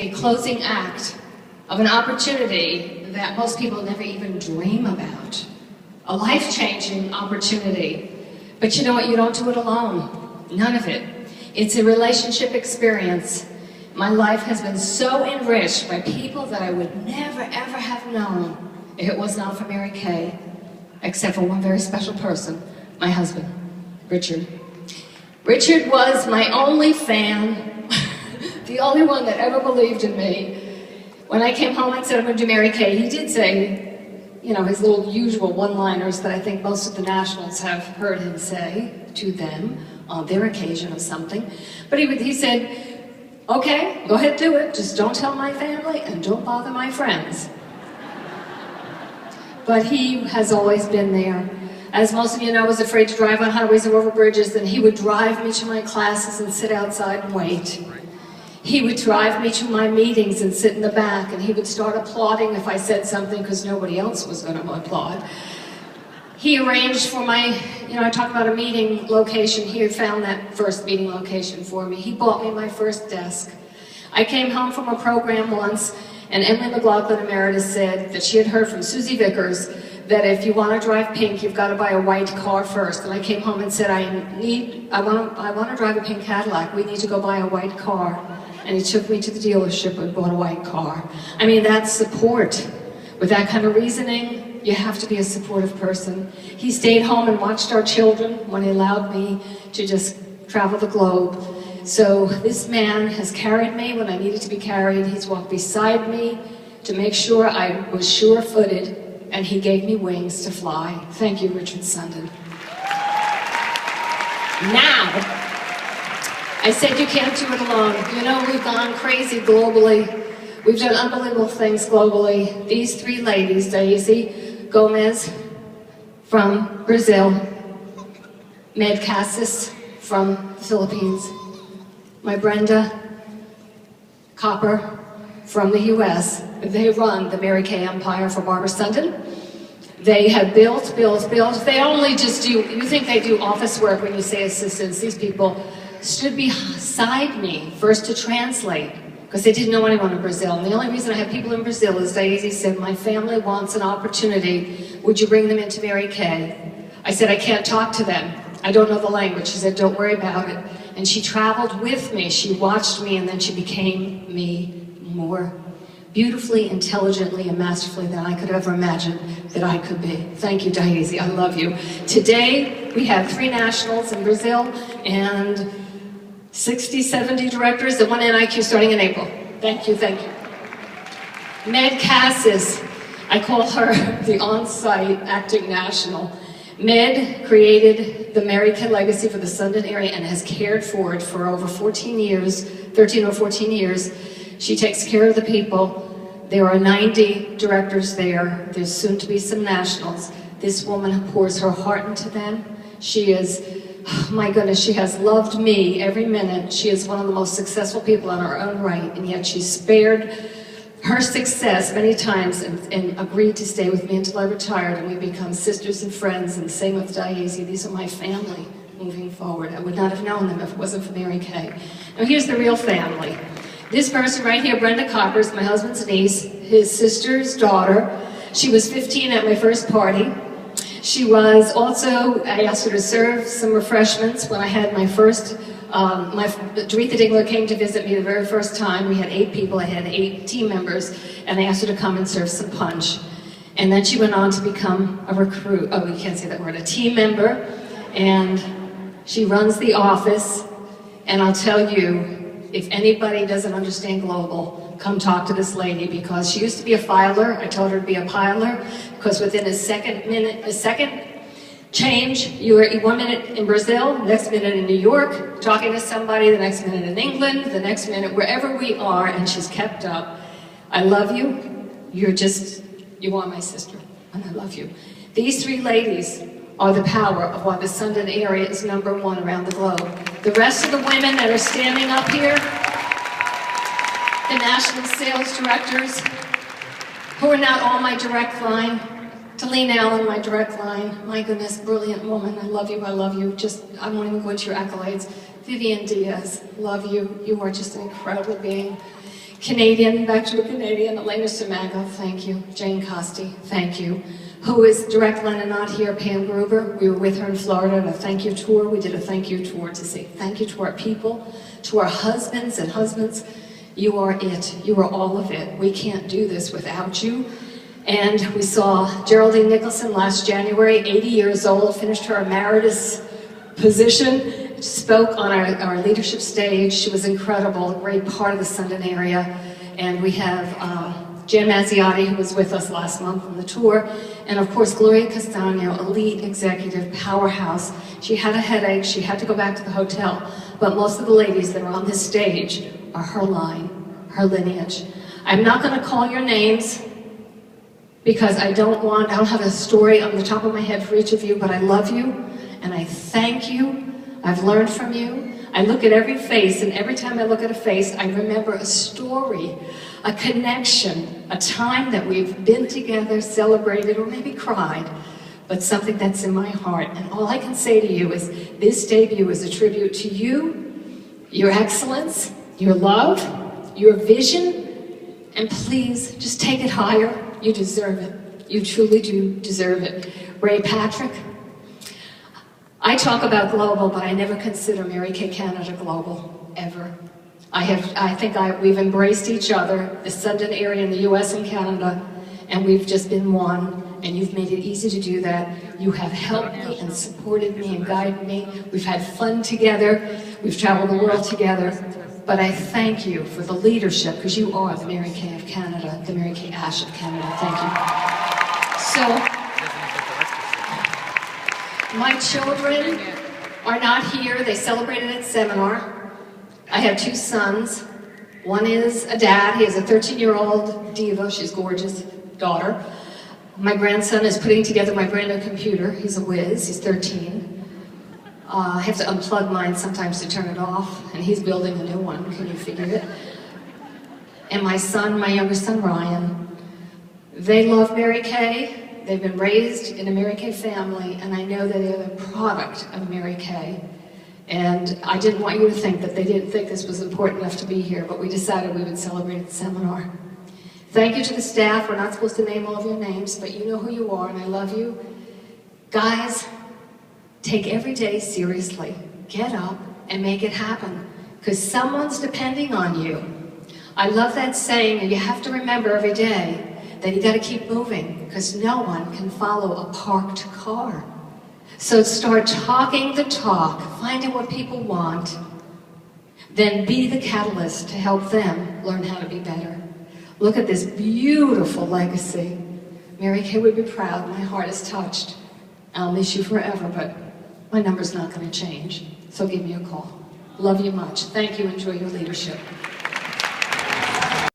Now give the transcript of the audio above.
A closing act of an opportunity that most people never even dream about. A life-changing opportunity. But you know what? You don't do it alone. None of it. It's a relationship experience. My life has been so enriched by people that I would never, ever have known if it was not for Mary Kay, except for one very special person, my husband, Richard. Richard was my only fan, the only one that ever believed in me. When I came home and said I'm going to do Mary Kay, he did say, you know, his little usual one-liners that I think most of the nationals have heard him say to them on their occasion of something. But he said, okay, go ahead, do it. Just don't tell my family and don't bother my friends. But he has always been there. As most of you know, I was afraid to drive on highways or over bridges, and he would drive me to my classes and sit outside and wait. He would drive me to my meetings and sit in the back, and he would start applauding if I said something because nobody else was going to applaud. He arranged for my, I talked about a meeting location. He had found that first meeting location for me. He bought me my first desk. I came home from a program once, and Emily McLaughlin Emeritus said that she had heard from Susie Vickers that if you want to drive pink, you've got to buy a white car first. And I came home and said, I want to drive a pink Cadillac. We need to go buy a white car. And he took me to the dealership and bought a white car. I mean, that's support. With that kind of reasoning, you have to be a supportive person. He stayed home and watched our children when he allowed me to just travel the globe. So this man has carried me when I needed to be carried. He's walked beside me to make sure I was sure-footed, and he gave me wings to fly. Thank you, Richard Sunden. Now, I said you can't do it alone. You know, we've gone crazy globally. We've done unbelievable things globally. These three ladies, Daisy Gomez from Brazil, Med Cassis from the Philippines, my Brenda Copper from the US. They run the Mary Kay empire for Barbra Sunden. They have built. They only just do, you think they do office work when you say assistants. These people stood beside me first to translate because they didn't know anyone in Brazil. And the only reason I have people in Brazil is Daisy said, my family wants an opportunity. Would you bring them into Mary Kay? I said, I can't talk to them. I don't know the language. She said, don't worry about it. And she traveled with me. She watched me, and then she became me more beautifully, intelligently, and masterfully than I could have ever imagined that I could be. Thank you, Daisy. I love you. Today, we have 3 nationals in Brazil and 60, 70 directors and 1 NIQ starting in April. Thank you, thank you. Med Cassis, I call her the on-site acting national. Med created the Mary Kay legacy for the Sunden area and has cared for it for over 14 years, 13 or 14 years. She takes care of the people. There are 90 directors there. There's soon to be some nationals. This woman pours her heart into them. She is, oh my goodness, she has loved me every minute. She is one of the most successful people in her own right, and yet she spared her success many times and agreed to stay with me until I retired, and we become sisters and friends, and same with Daisy. These are my family moving forward. I would not have known them if it wasn't for Mary Kay. Now here's the real family. This person right here, Brenda Copper, is my husband's niece, his sister's daughter. She was 15 at my first party. She was also, I asked her to serve some refreshments when I had my first, Doretha Dingler came to visit me the very first time. We had 8 people, I had 8 team members, and I asked her to come and serve some punch. And then she went on to become a recruit, oh, we can't say that word, a team member, and she runs the office, and I'll tell you, if anybody doesn't understand global, come talk to this lady, because she used to be a filer. I told her to be a piler, because within a second change, you were 1 minute in Brazil, next minute in New York, talking to somebody, the next minute in England, the next minute wherever we are, and she's kept up. I love you. You are my sister, and I love you. These 3 ladies are the power of why the Sunden area is #1 around the globe. The rest of the women that are standing up here, the national sales directors, who are not all my direct line, Talene Allen, my direct line, my goodness, brilliant woman, I love you, I won't even go into your accolades. Vivian Diaz, love you, you are just an incredible being. Canadian, back to a Canadian, Elena Samago, thank you. Jane Costi, thank you. Who is direct line and not here, Pam Gruber. We were with her in Florida on a thank you tour. We did a thank you tour to say thank you to our people, to our husbands and husbands. You are it. You are all of it. We can't do this without you. And we saw Geraldine Nicholson last January, 80 years old, finished her emeritus position, spoke on our leadership stage. She was incredible, a great part of the Sunden area. And we have Jan Mazziotti, who was with us last month on the tour, and of course Gloria Castano, elite executive powerhouse. She had a headache, she had to go back to the hotel, but most of the ladies that are on this stage are her line, her lineage. I'm not going to call your names because I don't have a story on the top of my head for each of you, but I love you and I thank you. I've learned from you. I look at every face, and every time I look at a face, I remember a story, a connection, a time that we've been together, celebrated, or maybe cried, but something that's in my heart. And all I can say to you is this debut is a tribute to you, your excellence, your love, your vision, and please just take it higher. You deserve it. You truly do deserve it. Ray Patrick. I talk about global, but I never consider Mary Kay Canada global, ever. We've embraced each other, the Sunden area in the US and Canada, and we've just been one, and you've made it easy to do that. You have helped me and supported me and guided me. We've had fun together. We've traveled the world together. But I thank you for the leadership, because you are the Mary Kay of Canada, the Mary Kay Ash of Canada. Thank you. So, my children are not here. They celebrated at seminar. I have two sons. One is a dad. He has a 13-year-old diva. She's gorgeous. Daughter. My grandson is putting together my brand new computer. He's a whiz. He's 13. I have to unplug mine sometimes to turn it off, and he's building a new one. Can you figure it? And my son, my younger son, Ryan, they love Mary Kay. They've been raised in a Mary Kay family, and I know that they're the product of Mary Kay. And I didn't want you to think that they didn't think this was important enough to be here, but we decided we would celebrate at the seminar. Thank you to the staff. We're not supposed to name all of your names, but you know who you are, and I love you. Guys, take every day seriously. Get up and make it happen, because someone's depending on you. I love that saying, and you have to remember every day that you got to keep moving, because no one can follow a parked car. So start talking the talk, find out what people want, then be the catalyst to help them learn how to be better. Look at this beautiful legacy. Mary Kay would be proud. My heart is touched. I'll miss you forever, but my number's not going to change. So give me a call. Love you much. Thank you. Enjoy your leadership.